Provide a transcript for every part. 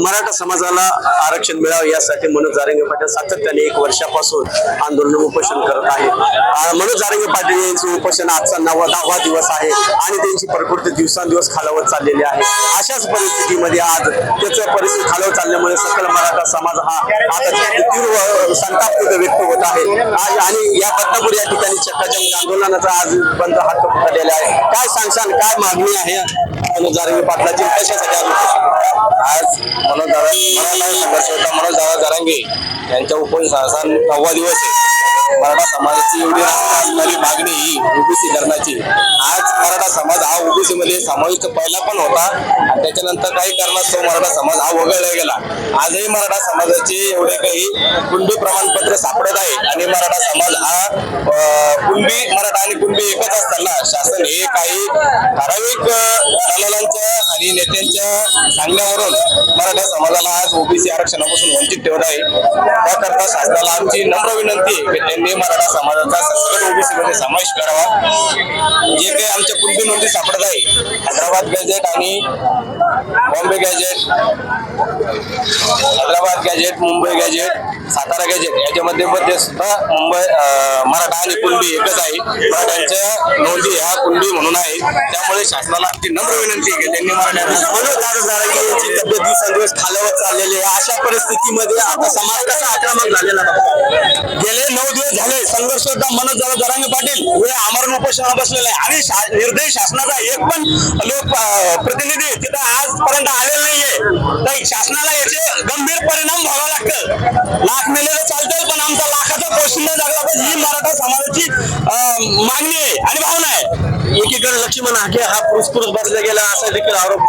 मराठा समाजाला आरक्षण मिळावं यासाठी मनोज जारंगे पाटील सातत्याने 1 वर्षापासून आंदोलन उपोषण करत आहे। मनोज जारंगे पाटील यांचे उपोषण आजचा 10वा दिवस आहे आणि त्यांची प्रकृती दिवसांदिवस खालावत चाललेली आहे। अशाच परिस्थितीमध्ये आज त्याचं परिस्थिती खालावत चालल्यामुळे सकल मराठा समाज हा आता तीव्र संताप व्यक्त होत आहे आणि या बदनापूर या ठिकाणी चक्काजाम आंदोलनाचा आज बंद हात पुकारलेला आहे। काय सांगशाल, काय मागणी आहे मनोज जारंगे पाटलाची, कशासाठी आज मनोज जारंगे यांच्या उपोषणाचा 9वा दिवस आहे। मराठा समाजाची एवढी असणारी मागणी ही ओबीसी धरणाची। आज मराठा समाज हा ओबीसी मध्ये समाविष्ट पहिला पण होता आणि त्याच्यानंतर काही कारणास्तव मराठा समाज हा वगळला गेला। आजही मराठा समाजाचे एवढे काही कुणबी प्रमाणपत्र सापडत आहे आणि मराठा समाज हा कुणबी मराठा आणि कुणबी एकच असताना शासन हे काही ठराविक दलालांच्या आणि नेत्यांच्या सांगण्यावरून मराठा समाजाला आज ओबीसी आरक्षणापासून वंचित ठेवत आहे। त्याकरता शासनाला आमची नम्र विनंती आहे की त्यांनी मराठा समाजाचा सगळं ओबीसी मध्ये समावेश करावा। जे काही आमच्या कुणबी नोंदी सापडत आहे हैदराबाद गॅजेट आणि Bombay gazette, Hyderabad gazette, Mumbai gazette, Satara gazette याच्यामध्ये सुद्धा मराठा आणि कुणबी एकच आहे। मराठ्यांच्या नोंदी ह्या कुणबी म्हणून आहे। त्यामुळे शासनाला आमची नम्र विनंती आहे की त्यांनी मनोज जारंगे यांची तब्येत दिवसेंदिवस खालावत चाललेली आहे। अशा परिस्थितीमध्ये आता समाज कसा आक्रमक झालेला गेले 9 दिवस झाले संघर्षयोद्धा मनोज जारंगे पाटील हे आमरण उपोषणाला बसलेले आहे आणि निर्दयी शासनाचा एक पण लोक प्रतिनिधी तिथं आजपर्यंत आलेला नाहीये। तर शासनाला याचे गंभीर परिणाम व्हावा लागतं। लाख मेलेलं चालतं पण आमचा लाखाचा पोशिंदा जगला पाहिजे ही मराठा समाजाची मागणी आहे आणि भावना आहे। एकीकडे लक्ष्मण हाके हा पुरस्कृत बसला गेला असा देखील आरोप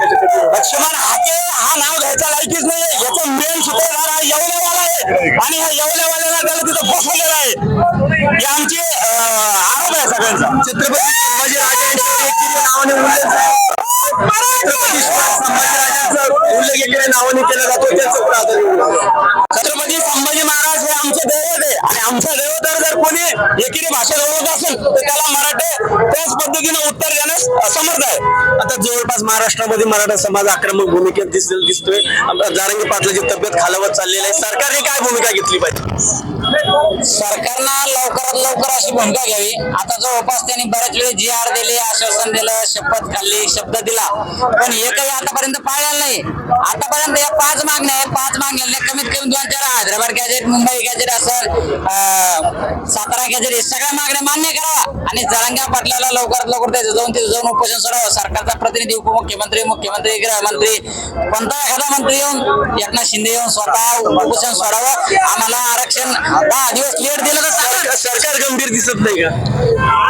लक्ष्मण हाके हा नाव घ्यायचा लायकीच नाहीये। याचा मेन सूत्रधार हा येवलेवाला आहे आणि ह्या येवलेवाल्याला त्याला तिथं बसवलेला आहे। हे आमचे आरोप आहे सगळ्यांचा। छत्रपती संभाजीराजांच्या नावाने उल्लेख एकीने नावाने केला जातो त्याचं छत्रपती संभाजी महाराज हे आमचे दैवत आहे आणि आमचा दैवत जर कोणी एकीने भाषेत ओळखत असेल तर त्याला मराठे त्याच पद्धतीने उत्तर देण्यास समर्थ आहे। आता जवळपास महाराष्ट्रामध्ये मराठा समाज आक्रमक भूमिकेत दिसतोय। जारंगे पाटलाची तब्येत खालावत चाललेली आहे। सरकारने काय भूमिका घेतली पाहिजे? सरकारनं लवकरात लवकर अशी भूमिका घ्यावी। आता जवळपास त्यांनी बऱ्याच वेळेस GR दिले, आश्वासन दिलं, शपथ खाल्ली, शब्द दिला, पण एकही आतापर्यंत पाळलेलं नाही। आतापर्यंत या 5 मागण्या आहेत, 5 मागण्या कमीत कमी 2-4 हैदराबाद गॅजेट, मुंबई गॅजेट असेल, सातारा गॅजेट, हे सगळ्या मागण्या मान्य करावा आणि जारंगे पाटलाला लवकरात लवकर तिथे जाऊन उपोषण सोडावं। सरकारचा प्रतिनिधी, उपमुख्यमंत्री, मुख्यमंत्री, गृहमंत्री, कोणता एखादा मंत्री येऊन, एकनाथ शिंदे येऊन स्वतः उपोषण सोडावं। आम्हाला आरक्षण 10 दिवस लेट दिलं तर सरकार गंभीर दिसत नाही का?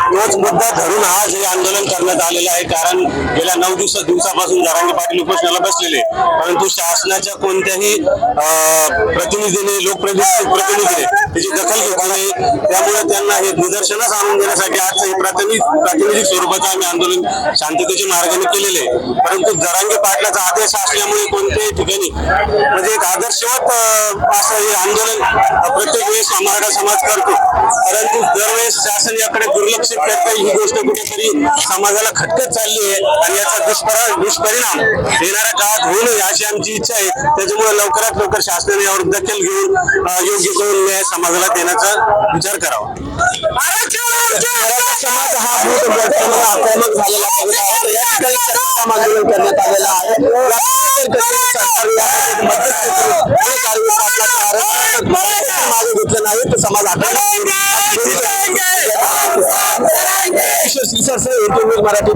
तोच मुद्दा धरून आज हे आंदोलन करण्यात आलेलं आहे। कारण गेल्या 9 दिवसापासून जारंगे पाटील उपोषणाला बसलेले, परंतु शासनाच्या कोणत्याही प्रतिनिधीने, लोकप्रतिनिधीने त्याची दखल घेतली नाही। त्यामुळे त्यांना हे निदर्शनास आणून देण्यासाठी आज हे प्रातिनिधिक स्वरूपाचं आम्ही आंदोलन शांततेच्या मार्गाने केलेले आहे। परंतु जारंगे पाटलाचा आदेश असल्यामुळे कोणत्याही ठिकाणी म्हणजे एक आदर्शवत असं हे आंदोलन प्रत्येक वेळेस मराठा समाज करतो, परंतु दरवेळेस शासन याकडे दुर्लक्षित करते। ही गोष्ट कुठेतरी समाजाला खटकत चालली आहे आणि याचा दुष्परिणाम येणाऱ्या काळात होऊ नये अशी आमची इच्छा आहे। त्याच्यामुळे लवकरात लवकर शासनाने यावर दखल घेऊन योग्य करून न्याय समाजाला देण्याचा विचार करावा। समाज हा आक्रमक झालेला आंदोलन करण्यात आलेला आहे। मागे घेतलं नाही तर समाज मराठी